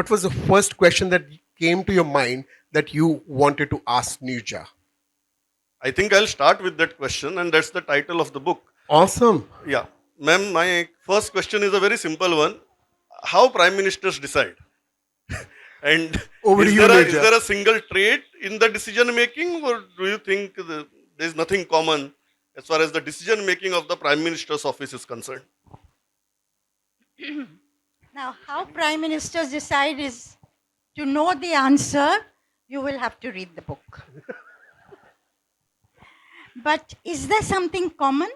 what was the first question that came to your mind that you wanted to ask Nirja? I think I'll start with that question, and that's the title of the book. Awesome. Yeah. Ma'am, my first question is a very simple one. How prime ministers decide? And Over to is you, Nirja. there a single trait in the decision making, or do you think there's nothing common as far as the decision making of the prime minister's office is concerned? Now, how prime ministers decide is to know the answer, you will have to read the book. But is there something common?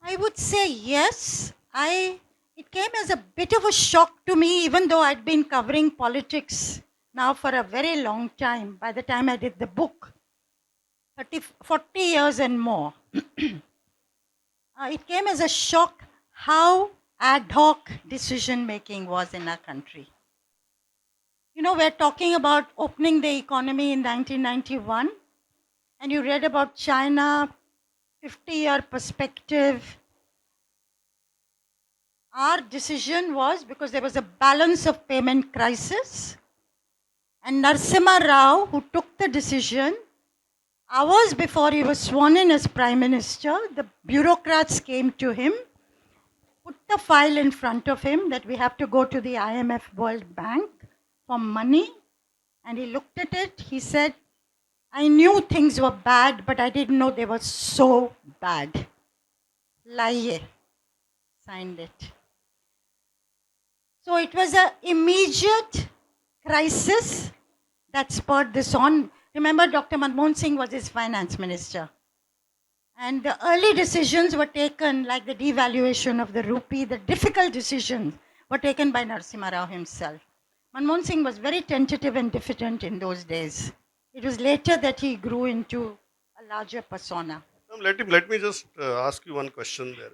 I would say yes. It came as a bit of a shock to me, even though I'd been covering politics now for a very long time. By the time I did the book, 40 years and more. It came as a shock how ad hoc decision making was in our country. You know, we're talking about opening the economy in 1991, and you read about China, 50-year perspective. Our decision was because there was a balance of payment crisis, and Narasimha Rao, who took the decision, hours before he was sworn in as Prime Minister, the bureaucrats came to him, put the file in front of him that we have to go to the IMF World Bank for money, and he looked at it, he said, I knew things were bad, but I didn't know they were so bad. Laiye, signed it. So it was an immediate crisis that spurred this on. Remember, Dr. Manmohan Singh was his finance minister. And the early decisions were taken, like the devaluation of the rupee, the difficult decisions were taken by Narasimha Rao himself. Manmohan Singh was very tentative and diffident in those days. It was later that he grew into a larger persona. Let me just ask you one question there.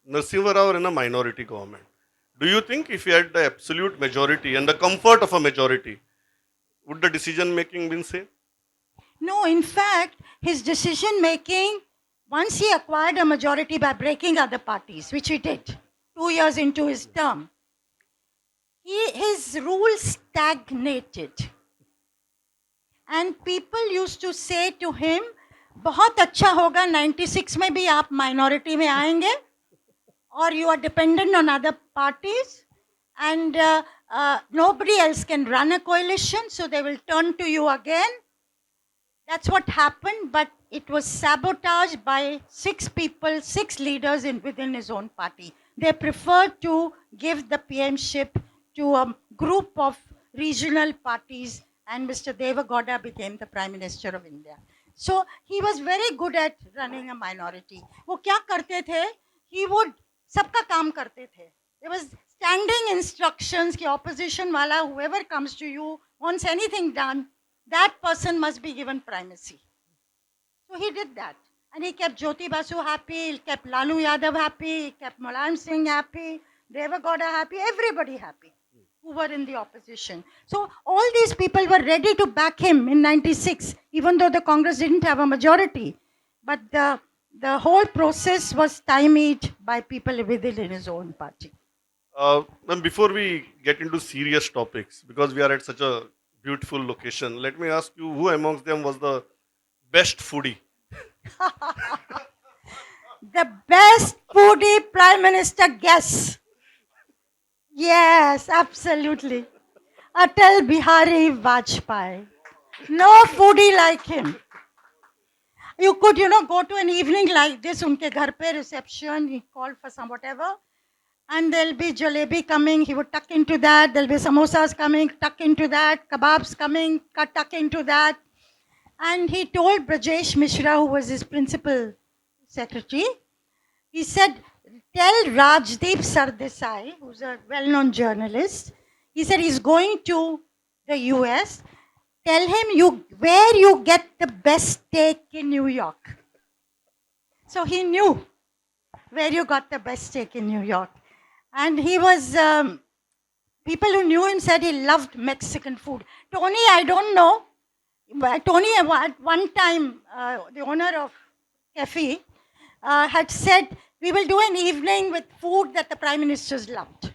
Narasimha Rao in a minority government. Do you think if he had the absolute majority and the comfort of a majority, would the decision making been same? No, in fact, his decision making, once he acquired a majority by breaking other parties, which he did 2 years into his term, his rule stagnated. And people used to say to him, बहुत अच्छा होगा 96 में भी आप minority में आएंगे, or you are dependent on other parties, and nobody else can run a coalition, so they will turn to you again. That's what happened, but it was sabotaged by 6 people, 6 leaders within his own party. They preferred to give the PMship to a group of regional parties, and Mr. Deva Gowda became the Prime Minister of India. So he was very good at running a minority. वो क्या करते थे? He would सबका काम करते थे. There was standing instructions कि opposition वाला, whoever comes to you, wants anything done, that person must be given primacy. So he did that. And he kept Jyoti Basu happy, he kept Lalu Yadav happy, he kept Mulayam Singh happy, Deva Gowda happy, everybody happy who were in the opposition. So all these people were ready to back him in 96, even though the Congress didn't have a majority. But the whole process was stymied by people within his own party. Ma'am, before we get into serious topics, because we are at such a beautiful location, let me ask you, who amongst them was the best foodie? The best foodie Prime Minister guess. Yes, absolutely. Atal Bihari Vajpayee. No foodie like him. You could, go to an evening like this, unke ghar pe reception, he called for some whatever, and there'll be jalebi coming, he would tuck into that, there'll be samosas coming, tuck into that, kebabs coming, tuck into that. And he told Brajesh Mishra, who was his principal secretary, he said, tell Rajdeep Sardesai, who's a well-known journalist, he said he's going to the US, tell him where you get the best steak in New York. So he knew where you got the best steak in New York. And he was, people who knew him said he loved Mexican food. Tony, I don't know. Tony, at one time, the owner of Cafe, had said, we will do an evening with food that the Prime Ministers loved.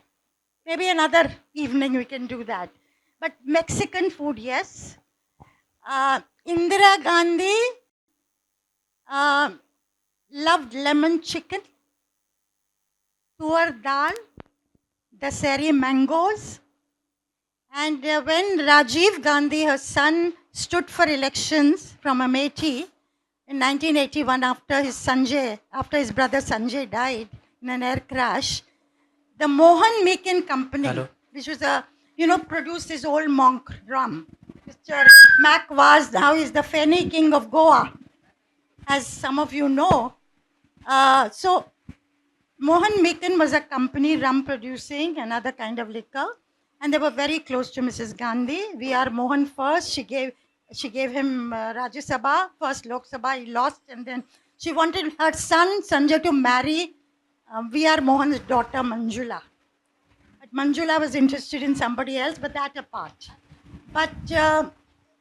Maybe another evening we can do that. But Mexican food, yes. Indira Gandhi uh, loved lemon chicken, tuar dal, daseri mangoes. And when Rajiv Gandhi, her son, stood for elections from Amethi in 1981 after his brother Sanjay died in an air crash, the Mohan Meakin Company, Hello. which was produced this old monk rum. Mr. Mac was now is the Feni King of Goa, as some of you know. So Mohan Meakin was a company rum producing another kind of liquor, and they were very close to Mrs. Gandhi. We are Mohan first. She gave him Rajya Sabha, first Lok Sabha. He lost, and then she wanted her son Sanjay to marry V.R. Mohan's daughter Manjula. But Manjula was interested in somebody else, but that apart. But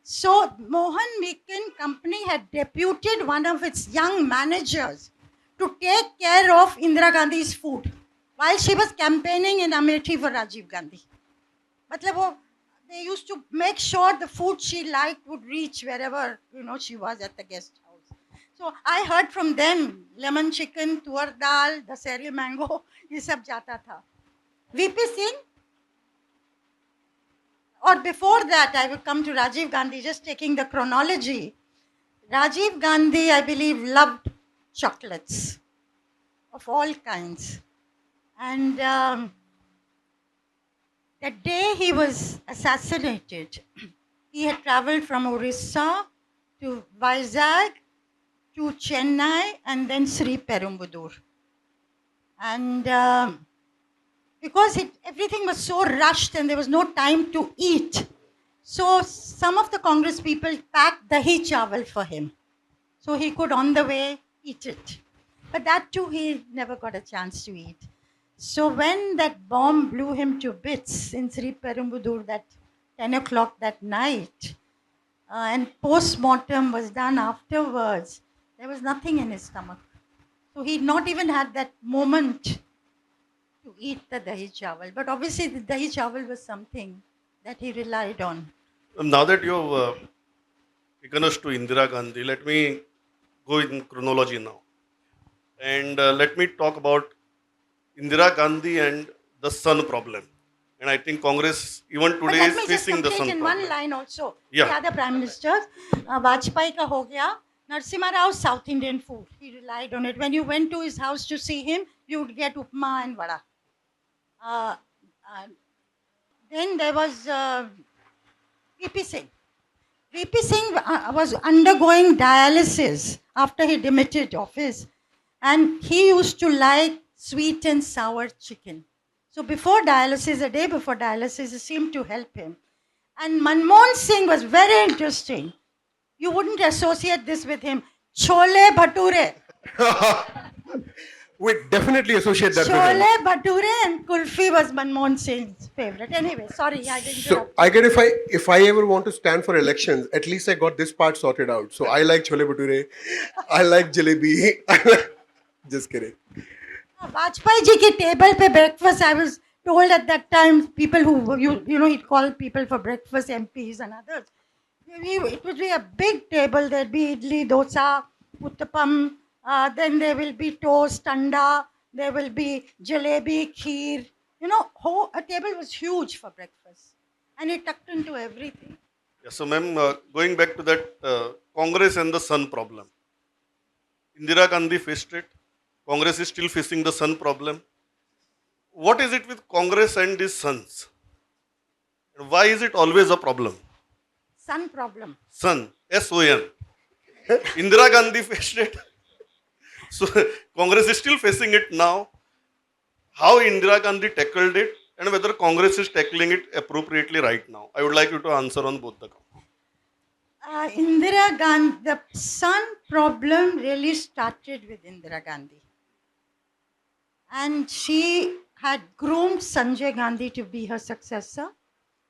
so Mohan Meakin Company had deputed one of its young managers to take care of Indira Gandhi's food while she was campaigning in Amethi for Rajiv Gandhi. मतलब वो they used to make sure the food she liked would reach wherever she was at the guest house. So I heard from them lemon chicken, tuar dal, daseri mango, ये सब जाता था. VP Singh, or before that, I will come to Rajiv Gandhi, just taking the chronology. Rajiv Gandhi, I believe, loved chocolates of all kinds. And the day he was assassinated, he had traveled from Orissa to Vizag to Chennai and then Sri Perumbudur. And because everything was so rushed and there was no time to eat, so some of the Congress people packed dahi chawal for him, so he could on the way eat it. But that too he never got a chance to eat. So when that bomb blew him to bits in Sri Perumbudur that 10 o'clock that night, and post-mortem was done afterwards, there was nothing in his stomach. So he not even had that moment to eat the dahi chawal. But obviously the dahi chawal was something that he relied on. Now that you've taken us to Indira Gandhi, let me go in chronology now. And let me talk about Indira Gandhi and the sun problem. And I think Congress even But today let is me just facing the complete sun in problem. one line also. Yeah. The other prime ministers, Vajpayee ka ho gaya. Narasimha Rao's South Indian food. He relied on it. When you went to his house to see him, you would get upma and vada. Then there was VP Singh. VP Singh was undergoing dialysis after he demitted office, and he used to like sweet and sour chicken. So before dialysis, a day before dialysis, it seemed to help him. And Manmohan Singh was very interesting. You wouldn't associate this with him. Chole bhature. We definitely associate that with him. Chole bhature and kulfi was Manmohan Singh's favorite. Anyway, sorry, I didn't So interrupt. I get if I ever want to stand for elections, at least I got this part sorted out. So I like chole bhature, I like jalebi. Just kidding. Vajpayee ji ki table pe breakfast, I was told at that time, people who, he'd call people for breakfast, MPs and others. It would be a big table. There'd be idli, dosa, uttapam, then there will be toast, anda, there will be jalebi, kheer. A table was huge for breakfast. And it tucked into everything. Yeah, so, ma'am, going back to that Congress and the sun problem. Indira Gandhi faced it. Congress is still facing the sun problem. What is it with Congress and its sons? And why is it always a problem? Sun problem. Sun, S-O-N. Indira Gandhi faced it. So Congress is still facing it now. How Indira Gandhi tackled it and whether Congress is tackling it appropriately right now. I would like you to answer on both the counts. Indira Gandhi, the sun problem really started with Indira Gandhi. And she had groomed Sanjay Gandhi to be her successor.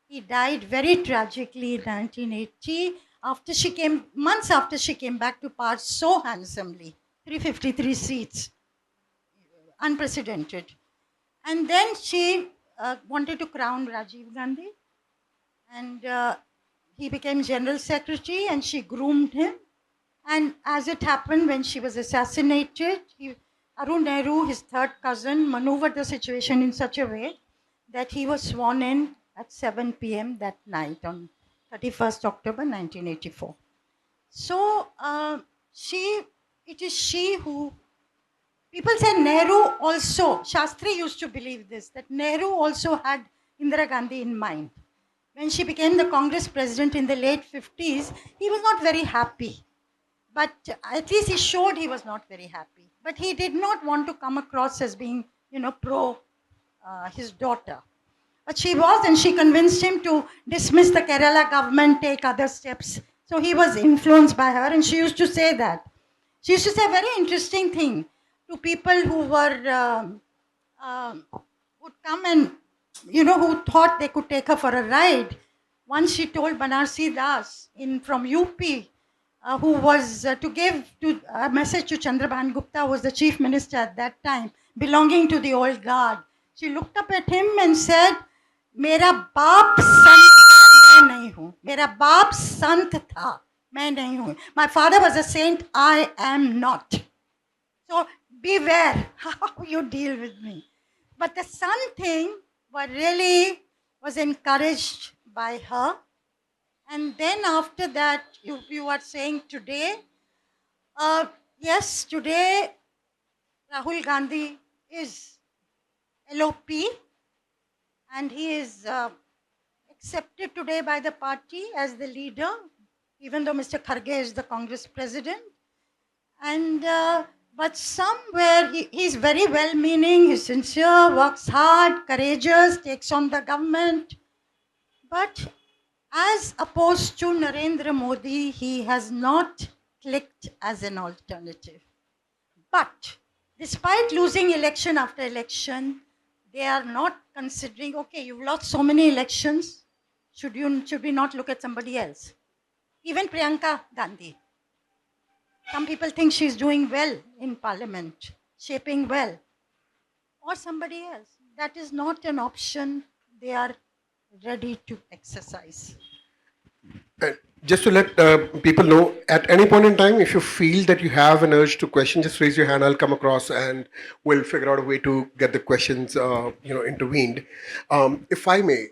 He died very tragically in 1980, months after she came back to power so handsomely, 353 seats, unprecedented. And then she wanted to crown Rajiv Gandhi, and he became general secretary, and she groomed him. And as it happened, when she was assassinated, Arun Nehru, his third cousin, maneuvered the situation in such a way that he was sworn in at 7 p.m. that night on 31st October 1984. So it is she who, people say Nehru also, Shastri used to believe this, that Nehru also had Indira Gandhi in mind. When she became the Congress president in the late 50s, he was not very happy. But at least he showed he was not very happy. But he did not want to come across as being, pro his daughter. But she was, and she convinced him to dismiss the Kerala government, take other steps. So he was influenced by her, and she used to say that. She used to say a very interesting thing to people who were, would come and, who thought they could take her for a ride. Once she told Banarsi Das from UP, who was to give a message to Chandrabhan Gupta, who was the chief minister at that time, belonging to the old guard. She looked up at him and said, "मेरा बाप संत था, मैं नहीं हूँ. मेरा बाप संत था, मैं नहीं हूँ. My father was a saint, I am not. So beware how you deal with me." But the son thing was encouraged by her. And then after that, you are saying today, yes, today Rahul Gandhi is LOP, and he is accepted today by the party as the leader, even though Mr. Kharge is the Congress president. And but somewhere he's very well-meaning, he's sincere, works hard, courageous, takes on the government. But as opposed to Narendra Modi, he has not clicked as an alternative. But despite losing election after election, they are not considering, okay, you've lost so many elections, should we not look at somebody else? Even Priyanka Gandhi. Some people think she's doing well in parliament, shaping well. Or somebody else. That is not an option they are ready to exercise. Just to let people know, at any point in time, if you feel that you have an urge to question, just raise your hand. I'll come across and we'll figure out a way to get the questions, intervened. If I may,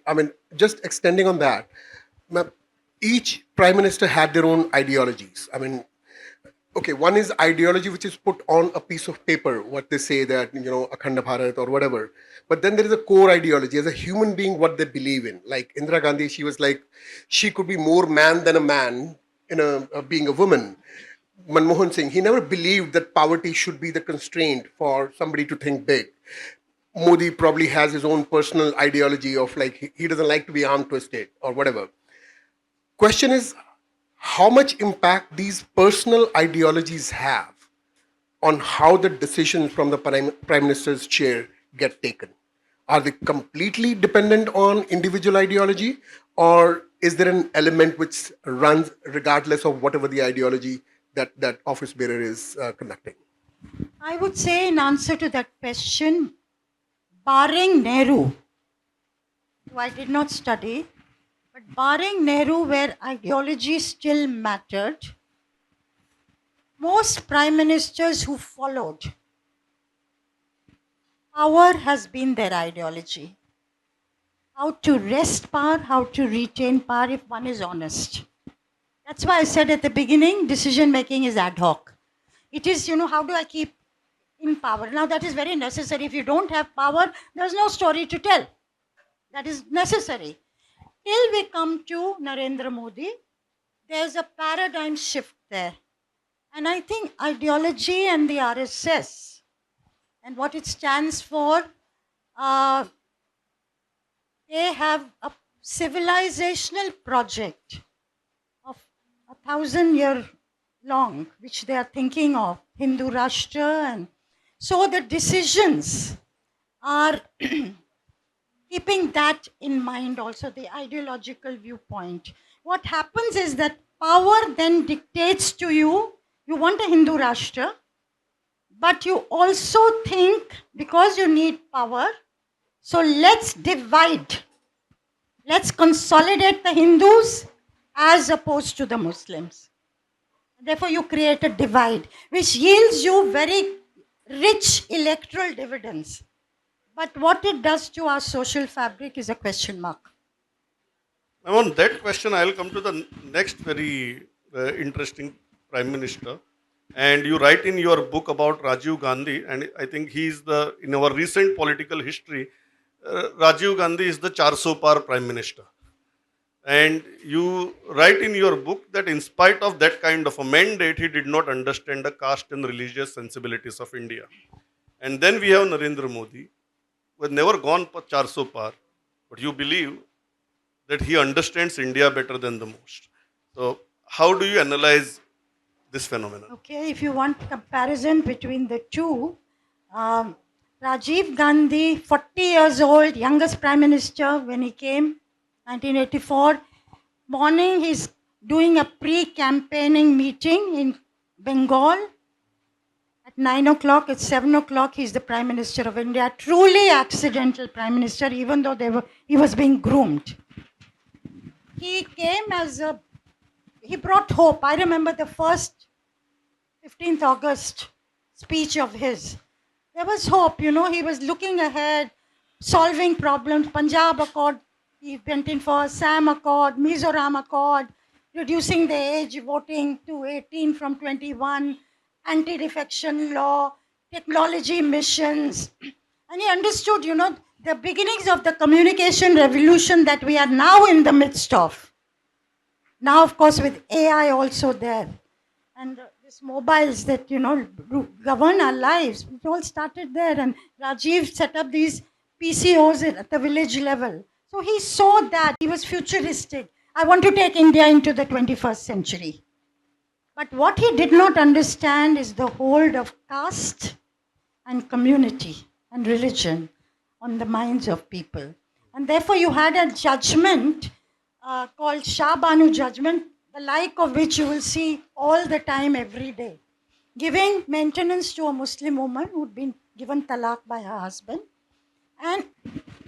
just extending on that, each prime minister had their own ideologies. Okay, one is ideology which is put on a piece of paper, what they say that, Akhanda Bharat or whatever. But then there is a core ideology as a human being, what they believe in. Like Indira Gandhi, she was like, she could be more man than a man being a woman. Manmohan Singh, he never believed that poverty should be the constraint for somebody to think big. Modi probably has his own personal ideology of like, he doesn't like to be armed twisted or whatever. Question is, how much impact these personal ideologies have on how the decisions from the Prime Minister's chair get taken? Are they completely dependent on individual ideology, or is there an element which runs regardless of whatever the ideology that office bearer is conducting? I would say in answer to that question, barring Nehru, who I did not study, but barring Nehru, where ideology still mattered, most prime ministers who followed, power has been their ideology. How to wrest power, how to retain power if one is honest. That's why I said at the beginning, decision making is ad hoc. It is, how do I keep in power? Now that is very necessary. If you don't have power, there's no story to tell. That is necessary. Till we come to Narendra Modi, there's a paradigm shift there. And I think ideology and the RSS and what it stands for, they have a civilizational project of 1,000-year long, which they are thinking of, Hindu Rashtra. And so the decisions are keeping that in mind also, the ideological viewpoint. What happens is that power then dictates to you, you want a Hindu Rashtra, but you also think, because you need power, So let's divide. Let's consolidate the Hindus as opposed to the Muslims. Therefore, you create a divide, which yields you very rich electoral dividends. But what it does to our social fabric is a question mark. And on that question, I'll come to the next very interesting prime minister. And you write in your book about Rajiv Gandhi, and I think he's in our recent political history, Rajiv Gandhi is the 400 par prime minister. And you write in your book that in spite of that kind of a mandate, he did not understand the caste and religious sensibilities of India. And then we have Narendra Modi, who has never gone 400 par, but you believe that he understands India better than the most. So, how do you analyze this phenomenon? Okay, if you want comparison between the two, Rajiv Gandhi, 40 years old, youngest prime minister when he came, 1984. Morning, he's doing a pre-campaigning meeting in Bengal. At 9 o'clock, at 7 o'clock, he's the prime minister of India. Truly accidental prime minister, even though he was being groomed. He came he brought hope. I remember the first 15th August speech of his. There was hope, he was looking ahead, solving problems. Punjab Accord, he went in for Assam Accord, Mizoram Accord, reducing the age voting to 18 from 21, anti-defection law, technology missions. And he understood, the beginnings of the communication revolution that we are now in the midst of. Now, of course, with AI also there. And these mobiles that, govern our lives, it all started there. And Rajiv set up these PCOs at the village level. So he saw that. He was futuristic. I want to take India into the 21st century. But what he did not understand is the hold of caste and community and religion on the minds of people. And therefore, you had a judgment called Shah Banu judgment, the like of which you will see all the time, every day, giving maintenance to a Muslim woman who'd been given talaq by her husband. And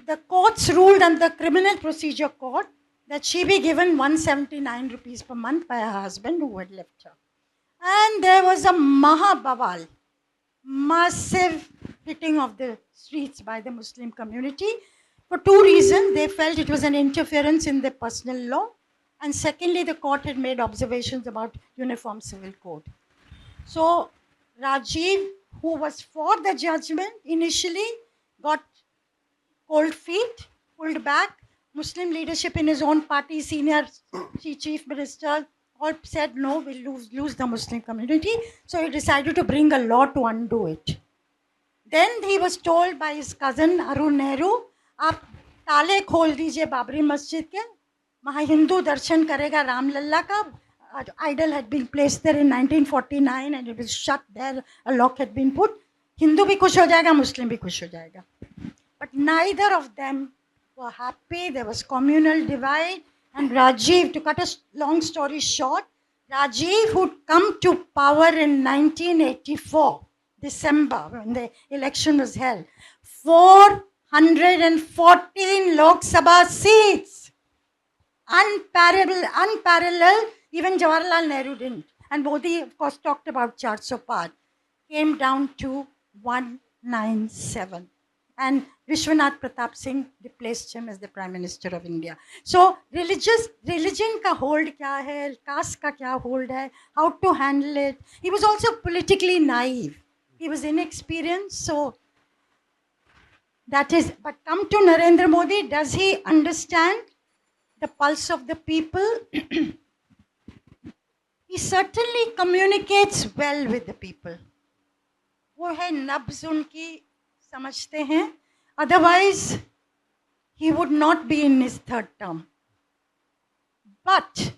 the courts ruled under the Criminal Procedure Court that she be given 179 rupees per month by her husband who had left her. And there was a mahabawal, massive hitting of the streets by the Muslim community. For two reasons. They felt it was an interference in their personal law. And secondly, the court had made observations about Uniform Civil Code. So Rajiv, who was for the judgment, initially got cold feet, pulled back. Muslim leadership in his own party, senior chief minister, all said, no, we'll lose the Muslim community. So he decided to bring a law to undo it. Then he was told by his cousin Arun Nehru, आप ताले खोल दीजिए बाबरी मस्जिद के, वहाँ हिंदू दर्शन करेगा रामलल्ला का. Idol had been placed there in 1949 and it was shut there. A lock had been put. Hindu भी खुश हो जाएगा, Muslim भी खुश हो जाएगा. But neither of them were happy. There was communal divide. And Rajiv, to cut a long story short, Rajiv, who'd come to power in 1984, December, when the election was held, 414 Lok Sabha seats. Unparalleled. Even Jawaharlal Nehru didn't. And Modi, of course, talked about 400 par. Came down to 197. And Vishwanath Pratap Singh replaced him as the Prime Minister of India. So, religion ka hold kya hai, caste ka kya hold hai, how to handle it. He was also politically naive. He was inexperienced, so that is, but come to Narendra Modi, does he understand the pulse of the people? He certainly communicates well with the people. वो है नब्ज उनकी समझते हैं. Otherwise, he would not be in his third term. But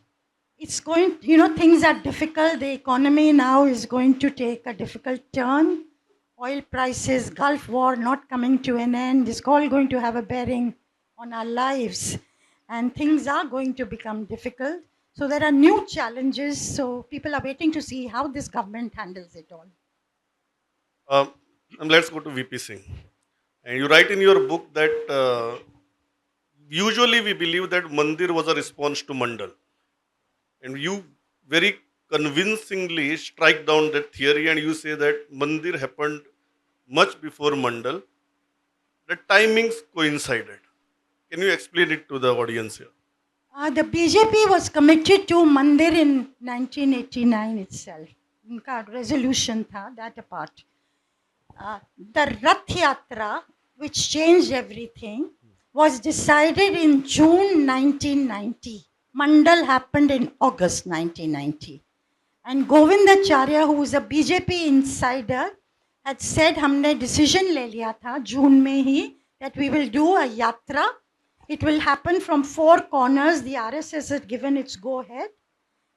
it's going, things are difficult. The economy now is going to take a difficult turn. Oil prices, Gulf War not coming to an end, is all going to have a bearing on our lives. And things are going to become difficult. So there are new challenges. So people are waiting to see how this government handles it all. And let's go to VP Singh. And you write in your book that usually we believe that Mandir was a response to Mandal. And you very convincingly strike down that theory and you say that Mandir happened much before Mandal. The timings coincided. Can you explain it to the audience here? The BJP was committed to Mandir in 1989 itself. उनका resolution था, that apart. The Rath Yatra, which changed everything, was decided in June 1990. Mandal happened in August 1990. And Govindacharya, who was a BJP insider, had said, हमने decision ले लिया था जून में ही that we will do a yatra. It will happen from four corners. The RSS had given its go-ahead.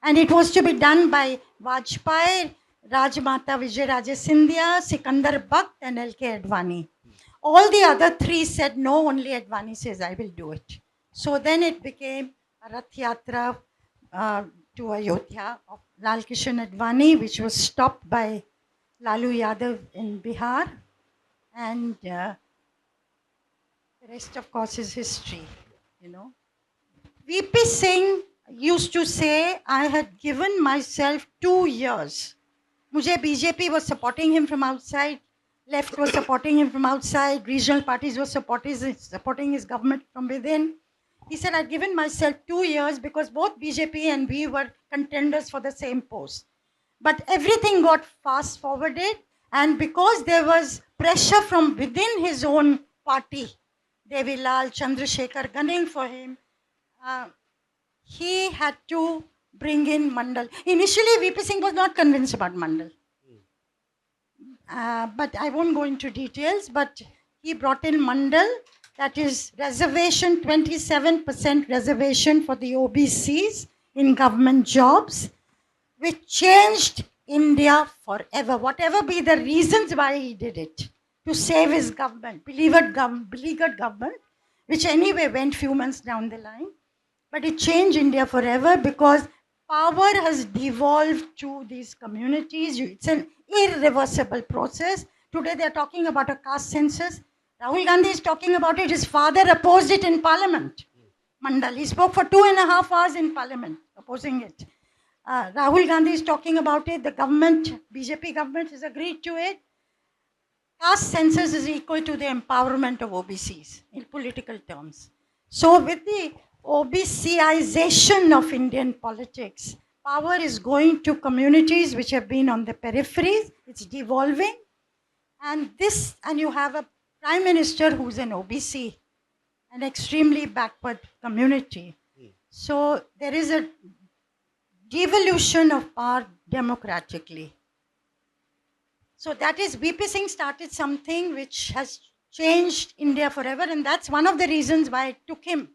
And it was to be done by Vajpayee, Rajmata Vijayaraje Scindia, Sikandar Bakht and L.K. Advani. All the other three said no, only Advani says, I will do it. So then it became a Rath Yatra to Ayodhya of Lal Kishan Advani, which was stopped by Lalu Yadav in Bihar. And the rest, of course, is history, you know. VP Singh used to say, I had given myself 2 years. Mujhe BJP was supporting him from outside, left was supporting him from outside, regional parties were supporting his government from within. He said, I'd given myself 2 years because both BJP and we were contenders for the same post. But everything got fast forwarded, and because there was pressure from within his own party, Devi Lal, Chandrasekhar gunning for him, he had to bring in Mandal. Initially, VP Singh was not convinced about Mandal. But I won't go into details, but he brought in Mandal, that is reservation, 27% reservation for the OBCs in government jobs, which changed India forever. Whatever be the reasons why he did it, to save his government, beleaguered government, which anyway went few months down the line. But it changed India forever because power has devolved to these communities. It's an irreversible process. Today they're talking about a caste census. Rahul Gandhi is talking about it. His father opposed it in parliament. Mandal. He spoke for 2.5 hours in parliament opposing it. Rahul Gandhi is talking about it. The government, BJP government has agreed to it. Caste census is equal to the empowerment of OBCs in political terms. So with the OBCization of Indian politics, power is going to communities which have been on the peripheries. It's devolving. And you have a prime minister who's an OBC, an extremely backward community. So there is a devolution of power democratically. So that is, VP Singh started something which has changed India forever, and that's one of the reasons why I took him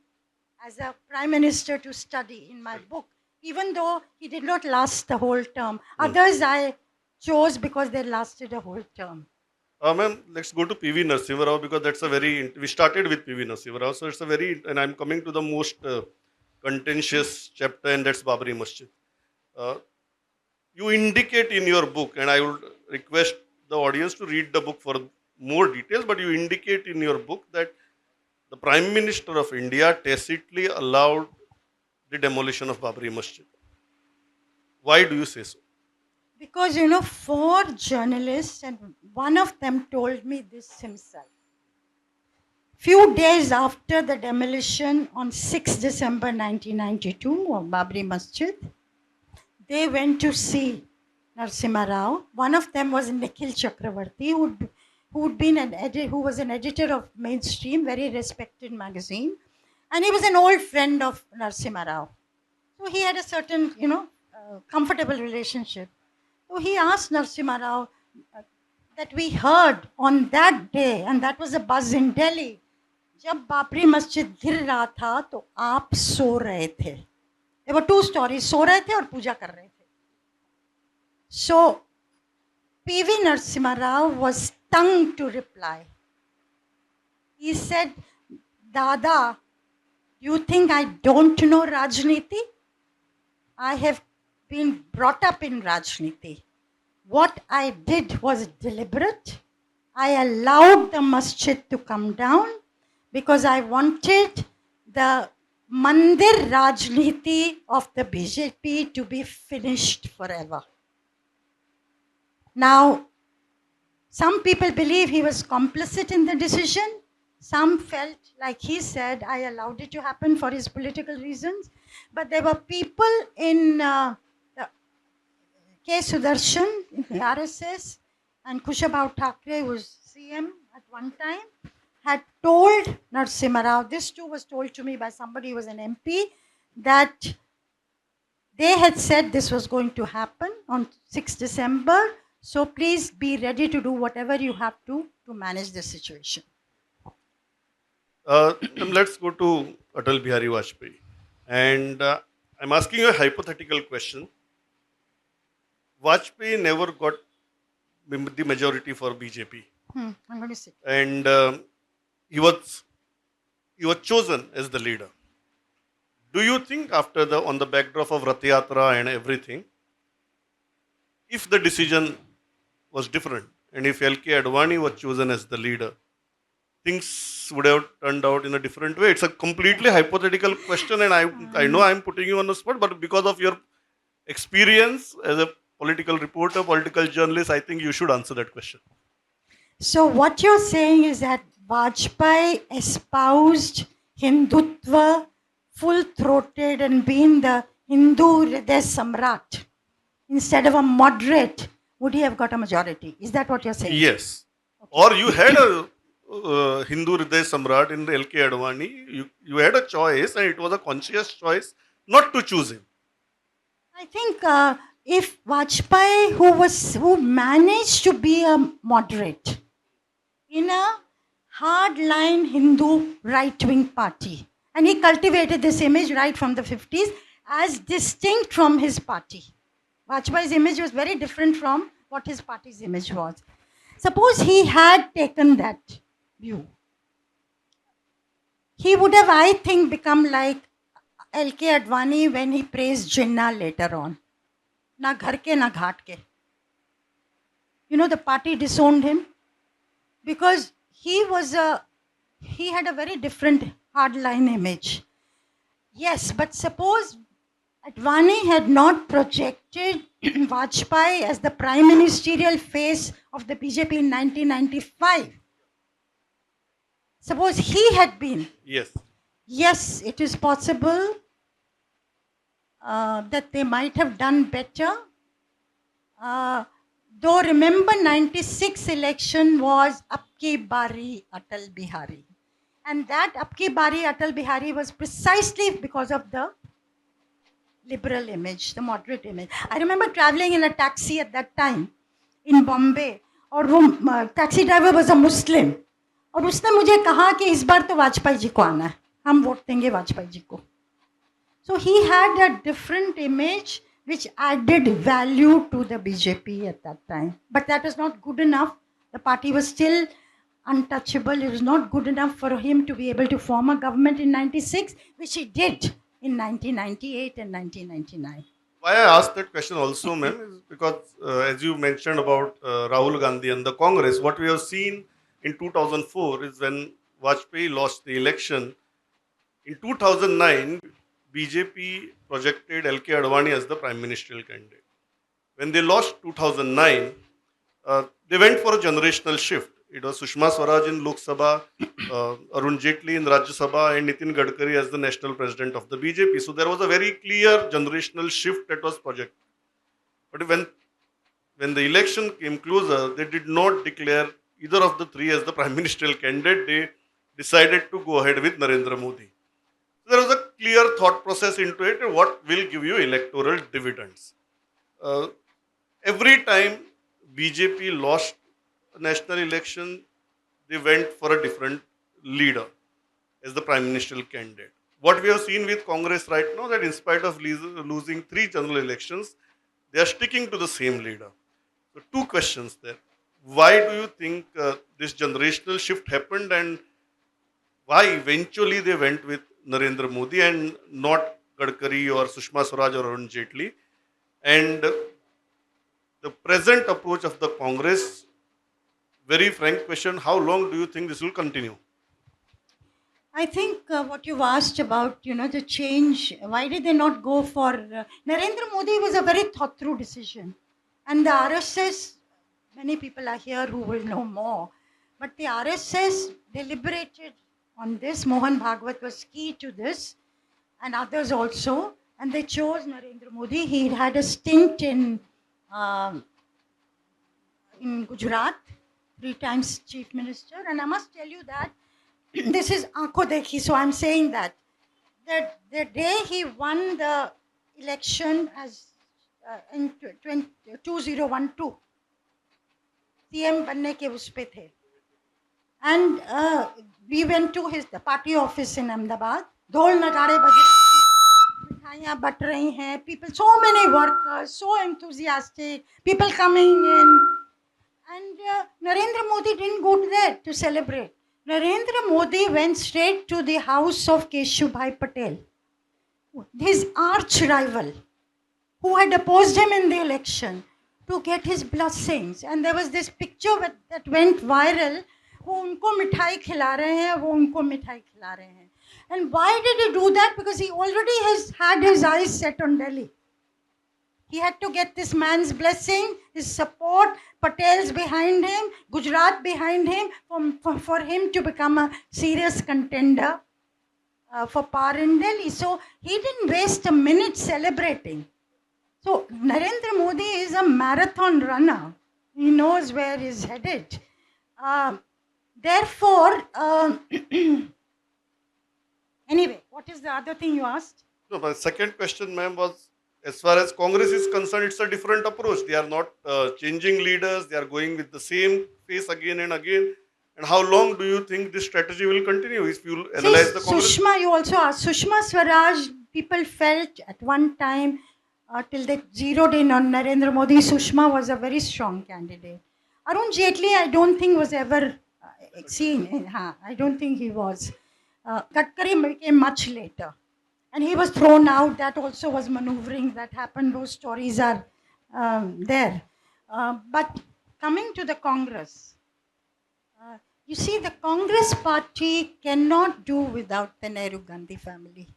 as a prime minister to study in my book, even though he did not last the whole term. Others I chose because they lasted a whole term. Ma'am, let's go to PV Narasimha Rao because that's a very, we started with PV Narasimha Rao, so it's a very, and I'm coming to the most contentious chapter, and that's Babri Masjid. You indicate in your book, and I would request the audience to read the book for more details, but you indicate in your book that the Prime Minister of India tacitly allowed the demolition of Babri Masjid. Why do you say so? Because, 4 journalists, and one of them told me this himself. Few days after the demolition on 6 December 1992 of Babri Masjid, they went to see Narasimha Rao. One of them was Nikhil Chakravarti, who was an editor of Mainstream, very respected magazine. And he was an old friend of Narasimha Rao. So he had a certain, comfortable relationship. So he asked Narasimha Rao that we heard on that day, and that was a buzz in Delhi, जब बाबरी मस्जिद गिर रहा था तो आप सो रहे थे. There were 2 stories, सो रहे थे और पूजा कर रहे थे. So PV Narasimha Rao was stung to reply. He said, Dada, you think I don't know Rajniti? I have been brought up in Rajniti. What I did was deliberate. I allowed the masjid to come down because I wanted the Mandir Rajniti of the BJP to be finished forever. Now, some people believe he was complicit in the decision. Some felt, like he said, I allowed it to happen for his political reasons. But there were people in the K. Sudarshan, in the RSS, and Kushabhau Thackeray, who was CM at one time, had told Narasimha Rao, this too was told to me by somebody who was an MP, that they had said this was going to happen on 6th December. So please be ready to do whatever you have to manage the situation. Let's go to Atal Bihari Vajpayee. And I'm asking you a hypothetical question. Vajpayee never got the majority for BJP. I'm going to sit. And he was chosen as the leader. Do you think after on the backdrop of Rath Yatra and everything, if the decision was different and if LK Advani was chosen as the leader, things would have turned out in a different way? It's a completely hypothetical question, and I know I'm putting you on the spot, but because of your experience as a political reporter, political journalist, I think you should answer that question. So what you're saying is that Vajpayee espoused Hindutva full-throated and being the Hindu Hriday Samrat instead of a moderate, would he have got a majority? Is that what you're saying? Yes. Or you had a Hindu Hriday Samrat in the LK Advani. You had a choice, and it was a conscious choice not to choose him. I think if Vajpayee, who managed to be a moderate in a hardline Hindu right-wing party, and he cultivated this image right from the 50s as distinct from his party. Vajpayee's image was very different from what his party's image was. Suppose he had taken that view, he would have, I think, become like LK Advani when he praised Jinnah later on. Na ghar ke, na ghat ke. You know, the party disowned him because he had a very different hardline image. Yes, but suppose Advani had not projected Vajpayee as the prime ministerial face of the BJP in 1995. Suppose he had been. Yes. Yes, it is possible that they might have done better. Though remember, 96 election was Apki Bari Atal Bihari. And that Apki Bari Atal Bihari was precisely because of the liberal image, the moderate image. I remember traveling in a taxi at that time in Bombay, और वो taxi driver was a Muslim. और उसने मुझे कहा कि इस बार तो वाजपेयी जी को आना है, हम वोट देंगे वाजपेयी जी को. So he had a different image which added value to the BJP at that time. But that was not good enough. The party was still untouchable. It was not good enough for him to be able to form a government in 96, which he did in 1998 and 1999. Why I asked that question also, ma'am, is because as you mentioned about Rahul Gandhi and the Congress, what we have seen in 2004 is when Vajpayee lost the election. In 2009, BJP projected LK Advani as the prime ministerial candidate. When they lost 2009, they went for a generational shift. It was Sushma Swaraj in Lok Sabha, Arun Jaitley in Rajya Sabha, and Nitin Gadkari as the national president of the BJP. So there was a very clear generational shift that was projected. But when the election came closer, they did not declare either of the three as the prime ministerial candidate. They decided to go ahead with Narendra Modi. So there was a clear thought process into it, what will give you electoral dividends. Every time BJP lost a national election, they went for a different leader as the prime ministerial candidate. What we have seen with Congress right now, that in spite of losing 3 general elections, they are sticking to the same leader. So 2 questions there. Why do you think this generational shift happened, and why eventually they went with Narendra Modi and not Gadkari or Sushma Swaraj or Arun Jaitley? And the present approach of the Congress, very frank question, how long do you think this will continue? I think what you've asked about, the change, why did they not go for Narendra Modi was a very thought through decision. And the RSS, many people are here who will know more, but the RSS deliberated on this. Mohan Bhagwat was key to this, and others also, and they chose Narendra Modi. He had a stint um, in Gujarat, 3 times chief minister, and I must tell you that this is aankho dekhi, so I'm saying that the day he won the election as in 2012, CM बनने के उस पे थे, and we went to the party office in Ahmedabad. ढोल नगाड़े बज रहे हैं, मिठाइयाँ बट रही हैं, people, so many workers, so enthusiastic, people coming in, and Narendra Modi didn't go there to celebrate. Narendra Modi went straight to the house of Keshubhai Patel, his arch rival, who had opposed him in the election, to get his blessings. And there was this picture that went viral, वो उनको मिठाई खिला रहे हैं, वो उनको मिठाई खिला रहे हैं. And why did he do that? Because he already has had his eyes set on Delhi. He had to get this man's blessing, his support, Patels behind him, Gujarat behind him, for him to become a serious contender for power in Delhi. So he didn't waste a minute celebrating. So Narendra Modi is a marathon runner. He knows where he's headed. Therefore, anyway, what is the other thing you asked? No, my second question, ma'am, was as far as Congress is concerned, it's a different approach. They are not changing leaders, they are going with the same face again and again. And how long do you think this strategy will continue if you analyze the Congress? Sushma, you also asked. Sushma Swaraj, people felt at one time, till they zeroed in on Narendra Modi, Sushma was a very strong candidate. Arun Jaitley, I don't think was ever seen. I don't think he was. Gadkari became much later. And he was thrown out. That also was maneuvering that happened. Those stories are there. But coming to the Congress, you see, the Congress party cannot do without the Nehru Gandhi family.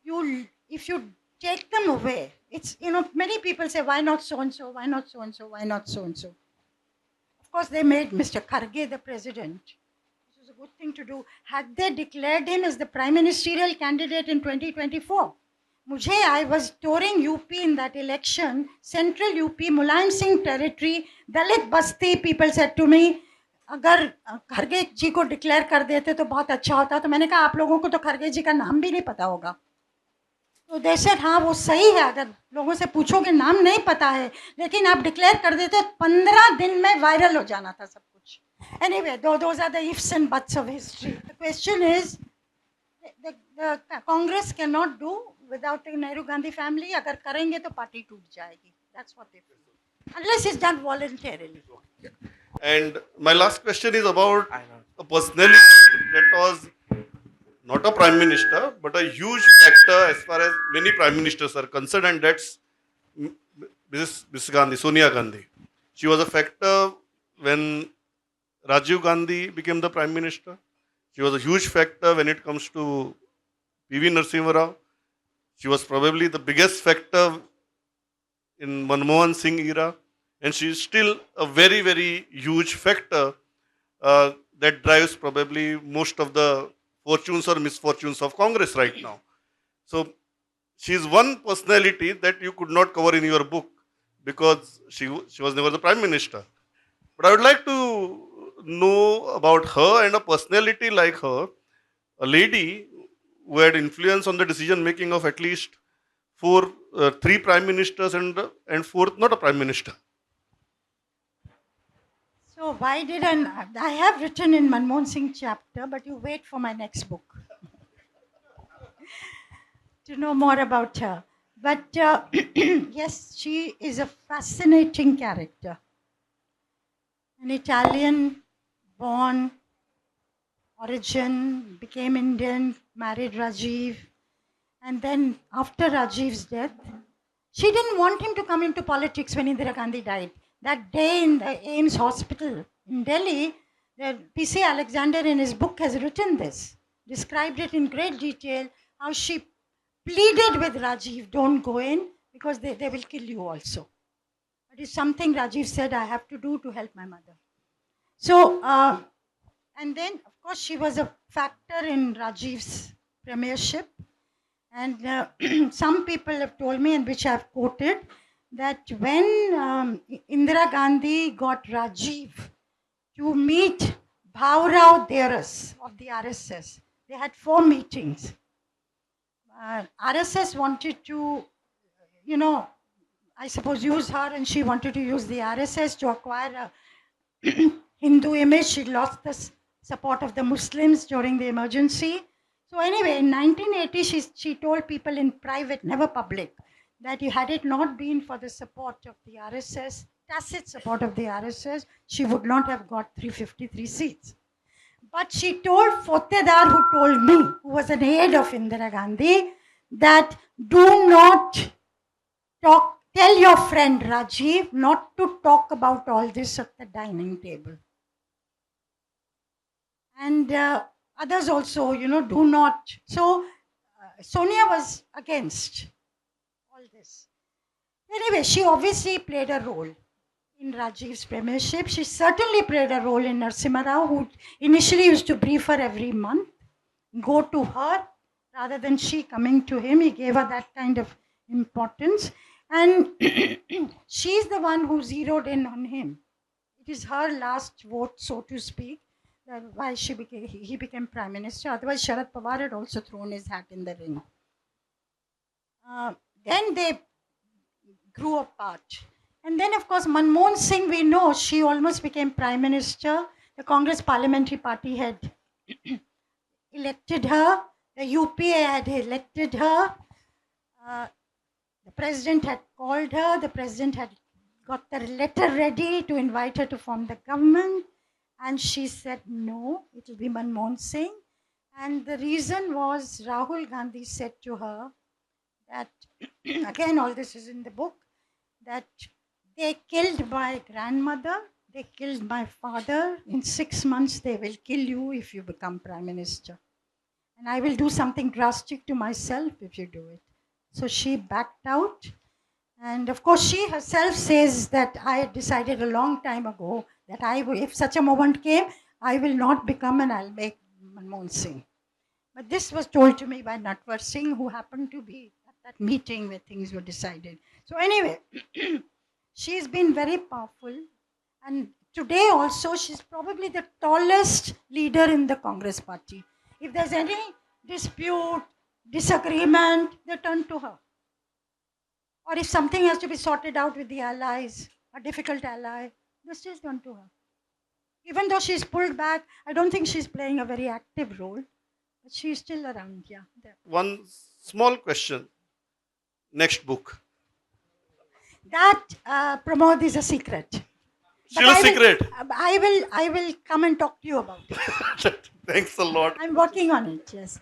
If you take them away, it's, many people say, why not so and so, why not so and so, why not so and so. Of course, they made Mr. Kharge the president. This was a good thing to do. Had they declared him as the prime ministerial candidate in 2024, I was touring UP in that election, central UP, Mulayam Singh territory, Dalit Basti, people said to me, अगर खरगे जी को declare कर देते तो बहुत अच्छा होता. तो मैंने कहा आप लोगों को तो खरगे जी का नाम भी नहीं पता होगा. तो दे सेड हाँ वो सही है, अगर लोगों से पूछोगे नाम नहीं पता है, लेकिन आप डिक्लेयर कर देते 15 दिन में वायरल हो जाना था सब कुछ. Anyway, those are the ifs and buts of history. The question is, the Congress cannot do without the Nehru Gandhi family. अगर करेंगे तो पार्टी टूट जाएगी. That's what they feel. Unless it's done voluntarily. And my last question is about a personality that was not a prime minister, but a huge factor as far as many prime ministers are concerned, and that's Mrs. Gandhi, Sonia Gandhi. She was a factor when Rajiv Gandhi became the prime minister. She was a huge factor when it comes to P.V. Narasimha Rao. She was probably the biggest factor in Manmohan Singh era. And she is still a very, very huge factor that drives probably most of the fortunes or misfortunes of Congress right now. So she is one personality that you could not cover in your book because she was never the prime minister. But I would like to know about her and a personality like her, a lady who had influence on the decision making of at least three prime ministers and fourth not a prime minister. So why didn't I have written in Manmohan Singh chapter, but you wait for my next book to know more about her. But yes, she is a fascinating character. An Italian born, origin, became Indian, married Rajiv. And then after Rajiv's death, she didn't want him to come into politics when Indira Gandhi died. that day in the AIMS hospital in Delhi, P.C. Alexander in his book has written this, described it in great detail, how she pleaded with Rajiv, don't go in because they will kill you also. It is something Rajiv said I have to do to help my mother. So, and then of course she was a factor in Rajiv's premiership. And some people have told me, and which I've quoted, that when Indira Gandhi got Rajiv to meet Bhaurao Deras of the RSS, they had 4 meetings. RSS wanted to, I suppose use her, and she wanted to use the RSS to acquire a Hindu image. She lost the support of the Muslims during the emergency. So anyway, in 1980, she told people in private, never public, that had it not been for the support of the RSS, tacit support of the RSS, she would not have got 353 seats. But she told Fotedar, who told me, who was an aide of Indira Gandhi, that do not tell your friend Rajiv not to talk about all this at the dining table. And others also, do not. So Sonia was against all this. Anyway, she obviously played a role in Rajiv's premiership. She certainly played a role in Narasimha Rao, who initially used to brief her every month, go to her rather than she coming to him. He gave her that kind of importance. And she's the one who zeroed in on him. It is her last vote, so to speak, why he became prime minister. Otherwise, Sharad Pawar had also thrown his hat in the ring. Then they grew apart. And then, of course, Manmohan Singh, we know, she almost became prime minister. The Congress Parliamentary Party had elected her. The UPA had elected her. The president had called her. The president had got the letter ready to invite her to form the government. And she said, no, it will be Manmohan Singh. And the reason was Rahul Gandhi said to her that, again, all this is in the book, that they killed my grandmother, they killed my father. In 6 months, they will kill you if you become prime minister. And I will do something drastic to myself if you do it. So she backed out. And of course, she herself says that I had decided a long time ago that if such a moment came, I will not become and I'll make Manmohan Singh. But this was told to me by Natwar Singh, who happened to be at that meeting where things were decided. So anyway, she's been very powerful. And today also, she's probably the tallest leader in the Congress party. If there's any dispute, disagreement, they turn to her. Or if something has to be sorted out with the allies, a difficult ally, they still turn to her. Even though she's pulled back, I don't think she's playing a very active role, but she's still around, yeah. There. One small question. Next book. That, Pramod, is a secret. Still a secret. I will come and talk to you about it. Thanks a lot. I'm working on it, yes.